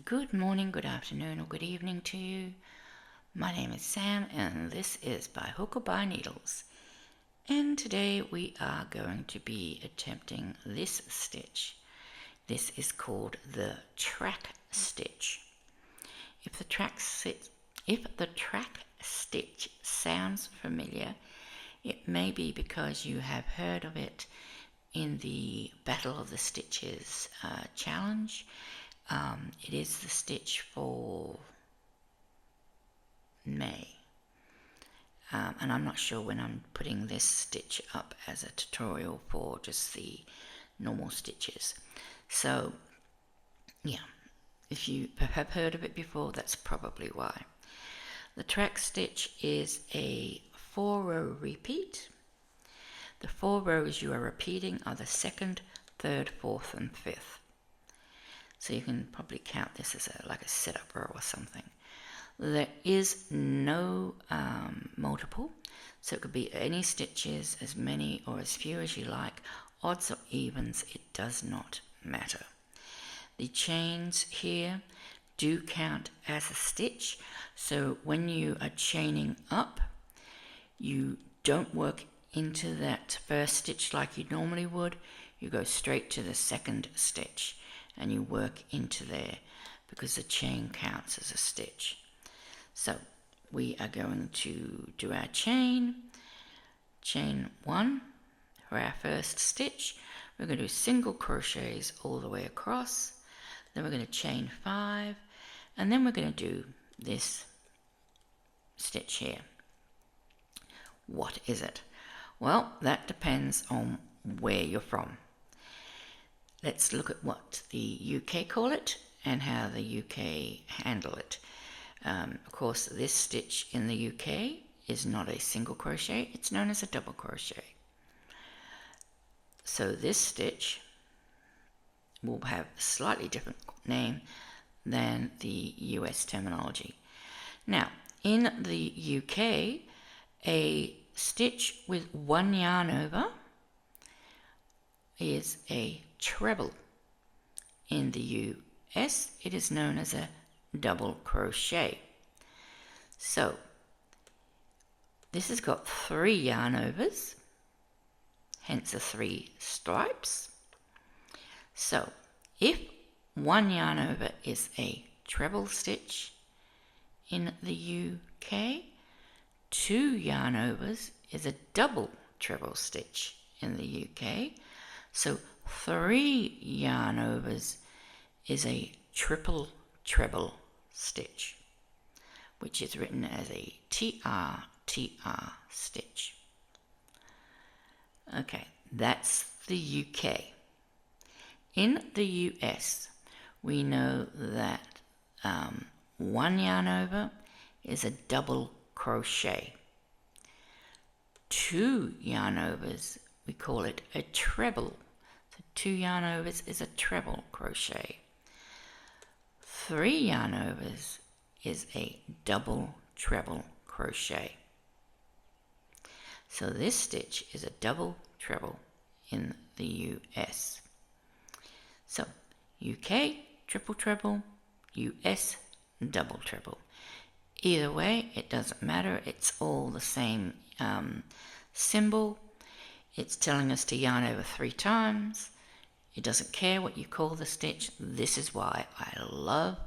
Good morning, good afternoon, or good evening to you. My name is Sam, and this is By Hook or By Needles. And today we are going to be attempting this stitch. This is called the track stitch. If the track stitch sounds familiar, it may be because you have heard of it in the Battle of the Stitches challenge. It is the stitch for May, and I'm not sure when I'm putting this stitch up as a tutorial for just the normal stitches. So yeah, if you have heard of it before, that's probably why. The track stitch is a 4-row repeat. The 4 rows you are repeating are the 2nd, 3rd, 4th and 5th. So you can probably count this as like a setup row or something. There is no multiple, so it could be any stitches, as many or as few as you like, odds or evens, it does not matter. The chains here do count as a stitch, so when you are chaining up, you don't work into that first stitch like you normally would. You go straight to the 2nd stitch and you work into there because the chain counts as a stitch. So we are going to do our chain 1 for our first stitch. We're going to do single crochets all the way across, then we're going to chain 5, and then we're going to do this stitch here. What is it? Well, that depends on where you're from. Let's look at what the UK call it and how the UK handle it. Of course, this stitch in the UK is not a single crochet, it's known as a double crochet. So this stitch will have a slightly different name than the US terminology. Now, in the UK, a stitch with 1 yarn over is a treble. In the US, it is known as a double crochet. So this has got 3 yarn overs, hence the 3 stripes. So if 1 yarn over is a treble stitch in the UK, 2 yarn overs is a double treble stitch in the UK. So 3 yarn overs is a triple treble stitch, which is written as a TR stitch. Okay, that's the UK. In the US, we know that 1 yarn over is a double crochet. 2 yarn overs, we call it a treble. So 2 yarn overs is a treble crochet. 3 yarn overs is a double treble crochet. So this stitch is a double treble in the US. So UK triple treble, US double treble. Either way, it doesn't matter, it's all the same symbol. It's telling us to yarn over 3 times. It doesn't care what you call the stitch. This is why I love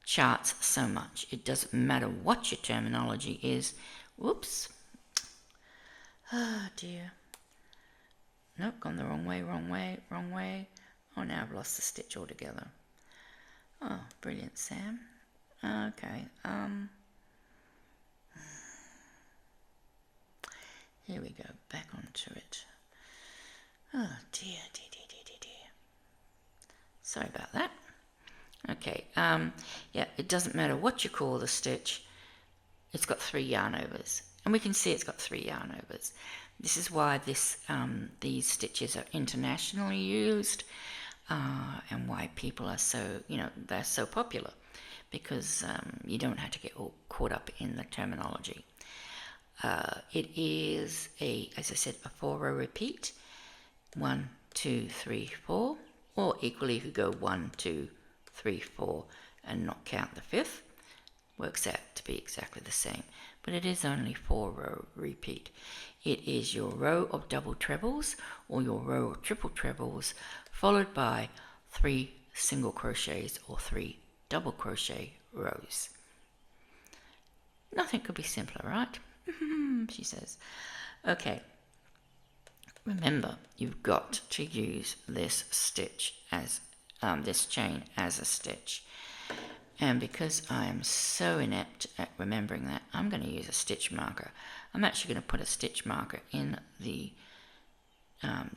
charts so much. It doesn't matter what your terminology is. Whoops. Oh dear. Nope, gone the wrong way. Oh, now I've lost the stitch altogether. Oh, brilliant, Sam. Okay, here we go, back onto it. Oh dear. Sorry about that. Okay, yeah, it doesn't matter what you call the stitch, it's got 3 yarn overs. And we can see it's got 3 yarn overs. This is why these stitches are internationally used, and why people are so, they're so popular, because you don't have to get all caught up in the terminology. It is as I said, a 4-row repeat. 1, 2, 3, 4, or equally if you go 1, 2, 3, 4 and not count the 5th, works out to be exactly the same, but it is only 4-row repeat. It is your row of double trebles or your row of triple trebles followed by 3 single crochets or 3 double crochet rows. Nothing could be simpler, right? She says. Okay, remember, you've got to use this stitch as this chain as a stitch. And because I am so inept at remembering that, I'm going to use a stitch marker. I'm actually going to put a stitch marker in the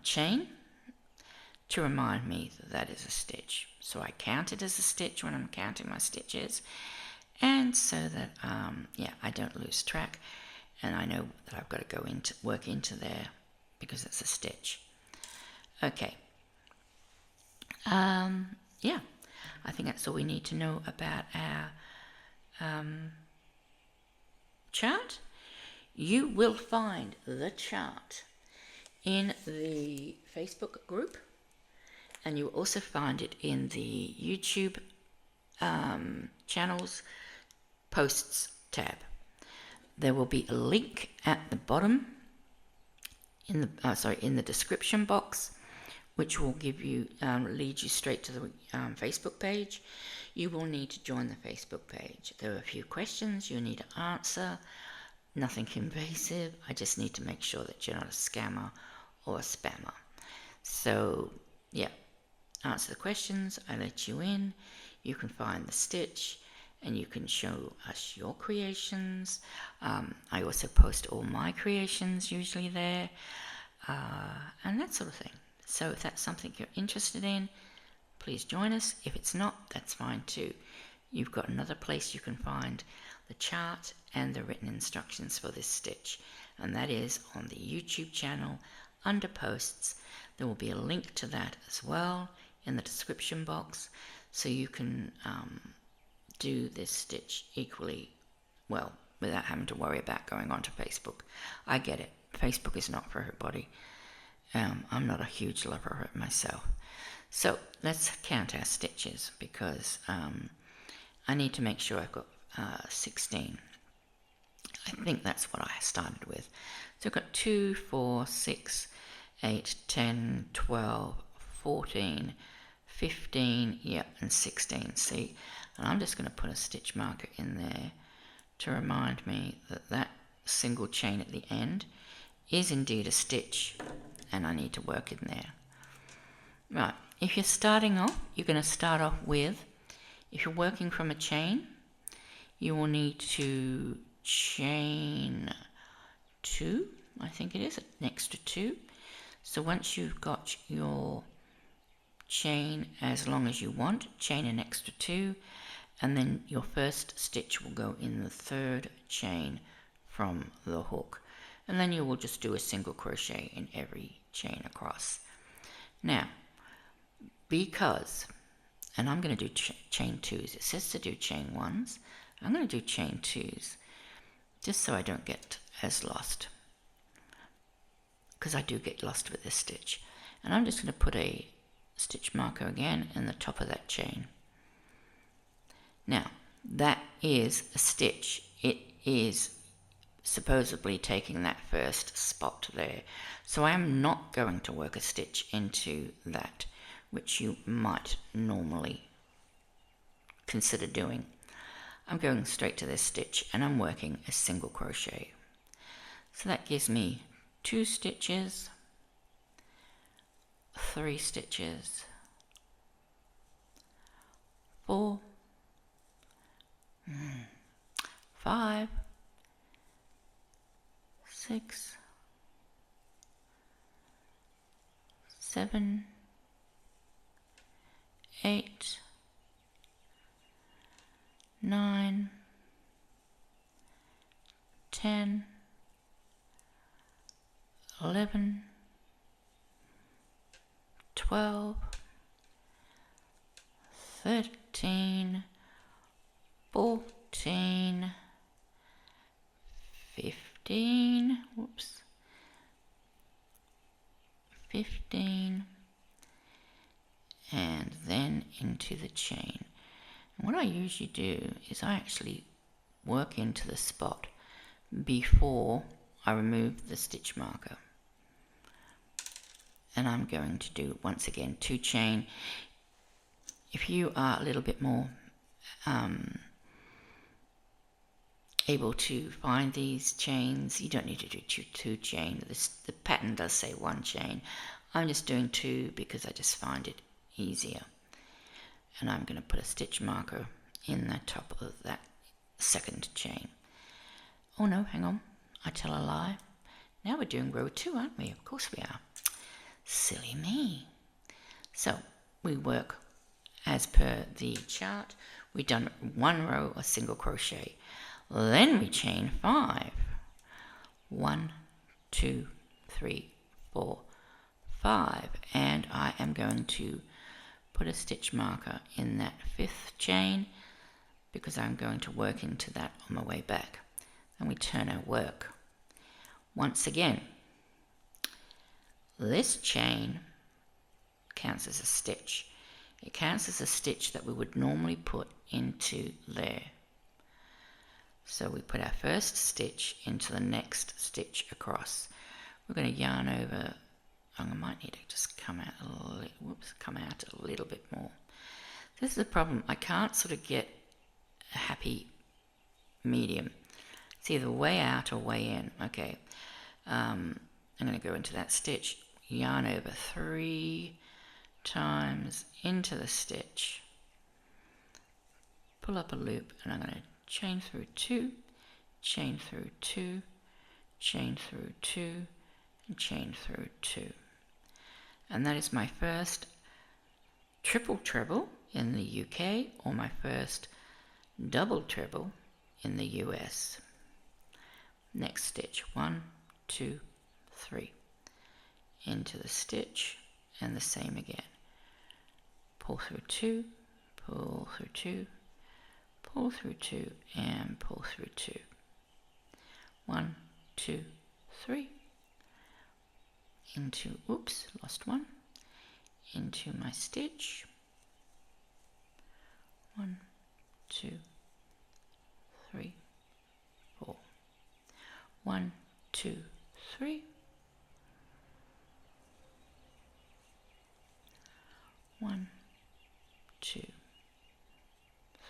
chain to remind me that that is a stitch. So I count it as a stitch when I'm counting my stitches, and so that I don't lose track, and I know that I've got to work into there because it's a stitch. Okay. Yeah, I think that's all we need to know about our chart. You will find the chart in the Facebook group, and you will also find it in the YouTube channels posts tab. There will be a link at the bottom in the description box, which will give you lead you straight to the Facebook page. You will need to join the Facebook page. There are a few questions you need to answer. Nothing invasive. I just need to make sure that you're not a scammer or a spammer. So yeah, answer the questions. I let you in. You can find the stitch and you can show us your creations. I also post all my creations usually there, and that sort of thing. So if that's something you're interested in, please join us. If it's not, that's fine too. You've got another place you can find the chart and the written instructions for this stitch, and that is on the YouTube channel under posts. There will be a link to that as well in the description box, so you can do this stitch equally well without having to worry about going onto Facebook. I get it. Facebook is not for everybody. I'm not a huge lover of it myself. So let's count our stitches, because I need to make sure I've got 16. I think that's what I started with. So I've got 2, 4, 6, 8, 10, 12, 14, 15, and 16. See, and I'm just going to put a stitch marker in there to remind me that that single chain at the end is indeed a stitch, and I need to work in there. Right, if you're starting off, you're going to start off with, if you're working from a chain, you will need to chain 2, I think it is, an extra 2. So once you've got your chain as long as you want, chain an extra 2, and then your first stitch will go in the 3rd chain from the hook, and then you will just do a single crochet in every chain across. Now, because, and I'm going to do chain 2s, it says to do chain 1s, I'm going to do chain 2s, just so I don't get as lost, because I do get lost with this stitch. And I'm just going to put a stitch marker again in the top of that chain. Now, that is a stitch. It is supposedly taking that first spot there. So I am not going to work a stitch into that, which you might normally consider doing. I'm going straight to this stitch and I'm working a single crochet. So that gives me 2 stitches, 3 stitches, 4, 5, 6, 7, 8, 9, 10, 11, 12, 13, 14, 15, 15, and then into the chain. And what I usually do is I actually work into the spot before I remove the stitch marker. And I'm going to do, once again, 2 chain. If you are a little bit more able to find these chains, you don't need to do 2 chain. The pattern does say 1 chain. I'm just doing 2 because I just find it easier. And I'm going to put a stitch marker in the top of that 2nd chain. Oh no, hang on, I tell a lie. Now we're doing row 2, aren't we? Of course we are. Silly me. So we work as per the chart. We've done 1 row of single crochet. Then we chain 5. 1, 2, 3, 4, 5. And I am going to put a stitch marker in that 5th chain because I'm going to work into that on my way back. And we turn our work. Once again, this chain counts as a stitch. It counts as a stitch that we would normally put into there. So we put our first stitch into the next stitch across. We're going to yarn over. I might need to just come out a little bit more. This is the problem. I can't sort of get a happy medium. It's either way out or way in. Okay. I'm going to go into that stitch, yarn over 3 times into the stitch, pull up a loop, and I'm going to chain through 2, chain through 2, chain through 2, and chain through 2. And that is my first triple treble in the UK, or my first double treble in the US. Next stitch, 1, 2, 3, into the stitch, and the same again. Pull through 2, pull through 2, pull through 2, and pull through 2. 1, 2, 3, into, oops, lost one, into my stitch. 1, 2, 3, 4. 1, 2, 3. 1, 2,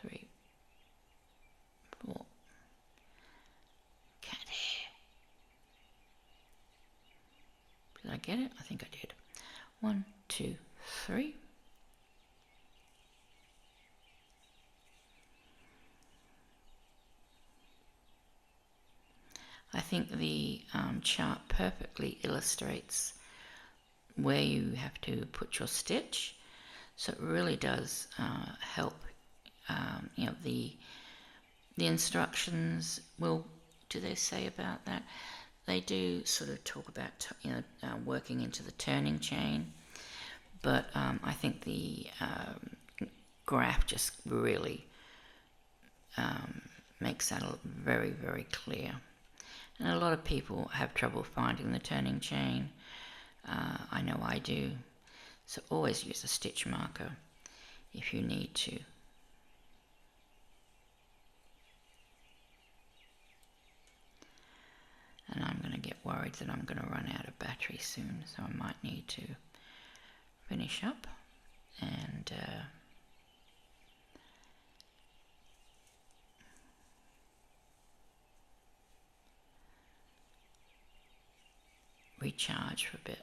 3, 4. Cat hair. Did I get it? I think I did. 1, 2, 3. I think the chart perfectly illustrates where you have to put your stitch. So it really does help. You know, the instructions will, do they say about that? They do sort of talk about, you know, working into the turning chain, but I think the graph just really makes that very, very clear. And a lot of people have trouble finding the turning chain. I know I do. So always use a stitch marker if you need to. And I'm going to get worried that I'm going to run out of battery soon, so I might need to finish up and recharge for a bit.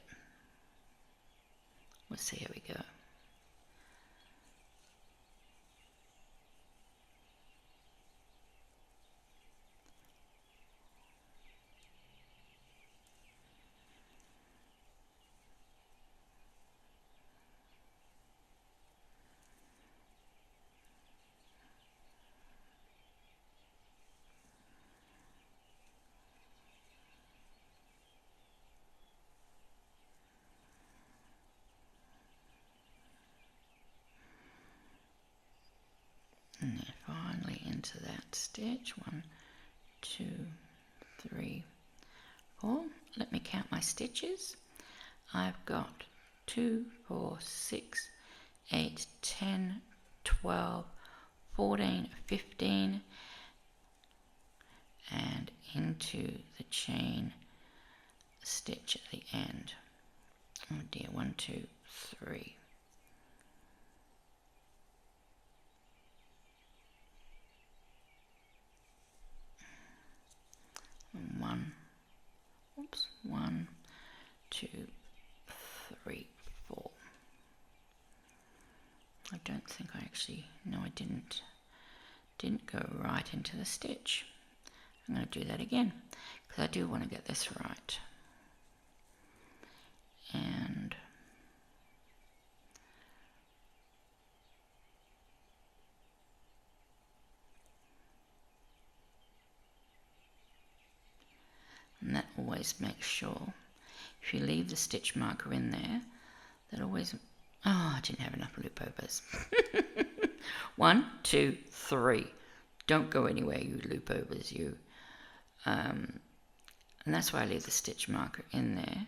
We'll see how we go. And then finally into that stitch, 1, 2, 3, 4. Let me count my stitches. I've got 2, 4, 6, 8, 10, 12, 14, 15, and into the chain stitch at the end. Oh dear, 1, 2, 3. And 1, oops, 1, 2, 3, 4. I don't think I actually, no I didn't go right into the stitch. I'm going to do that again because I do want to get this right. And that always makes sure, if you leave the stitch marker in there, that always, oh, I didn't have enough loop overs. 1, 2, 3. Don't go anywhere, you loop overs, you. And that's why I leave the stitch marker in there,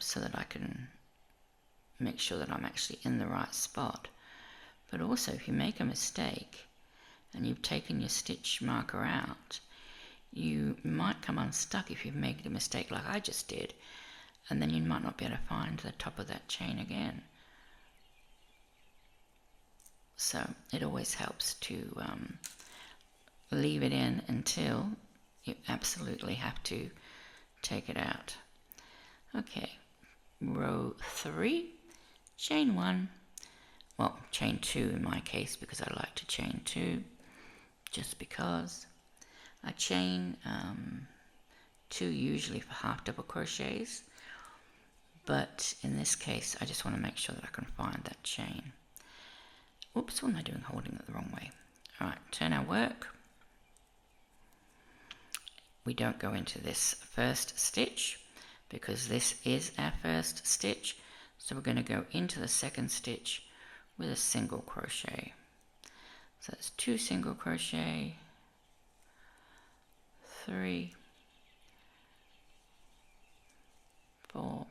so that I can make sure that I'm actually in the right spot. But also, if you make a mistake and you've taken your stitch marker out, you might come unstuck if you've made a mistake like I just did, and then you might not be able to find the top of that chain again. So it always helps to leave it in until you absolutely have to take it out. Okay, row 3, chain 1, well, chain 2 in my case, because I like to chain 2, just because. I chain 2 usually for half double crochets, but in this case I just want to make sure that I can find that chain. Oops, what am I doing holding it the wrong way? Alright, turn our work. We don't go into this first stitch because this is our first stitch, so we're going to go into the second stitch with a single crochet. So it's 2 single crochet, 3, 4,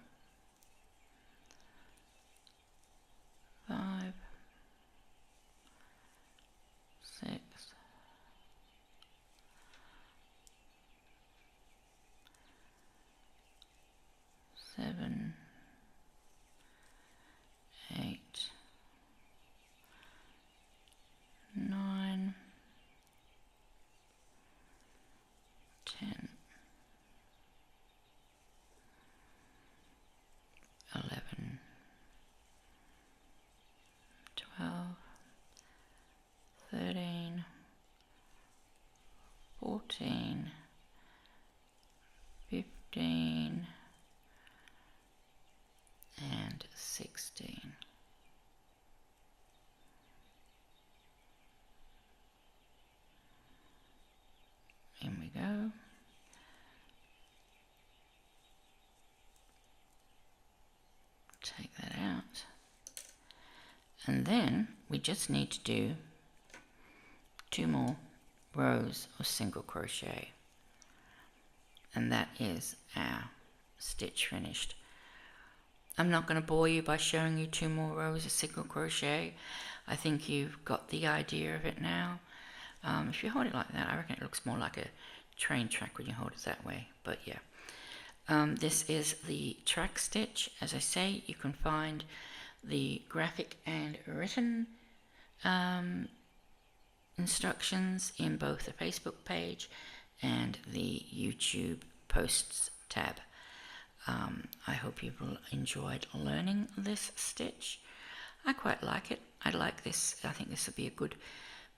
5, 6, 7, 8, 9, 10, 11, 12, 13, 14, 15, and 16. In we go. Take that out. And then we just need to do 2 more rows of single crochet. And that is our stitch finished. I'm not going to bore you by showing you 2 more rows of single crochet. I think you've got the idea of it now. If you hold it like that, I reckon it looks more like a train track when you hold it that way. But yeah, this is the track stitch. As I say, you can find the graphic and written instructions in both the Facebook page and the YouTube posts tab. I hope you've enjoyed learning this stitch. I quite like it. I like this. I think this will be a good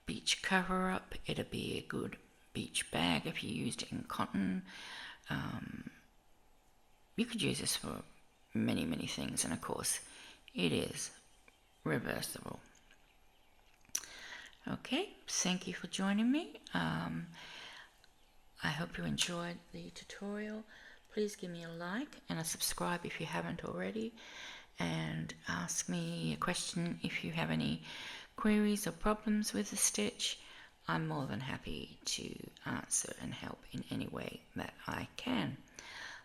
beach cover up. It'll be a good beach bag if you used it in cotton. You could use this for many things, and of course it is reversible. Okay, thank you for joining me. I hope you enjoyed the tutorial. Please give me a like and a subscribe if you haven't already, and ask me a question if you have any queries or problems with the stitch. I'm more than happy to answer and help in any way that I can.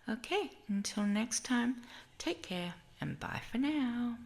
Okay, until next time, take care and bye for now.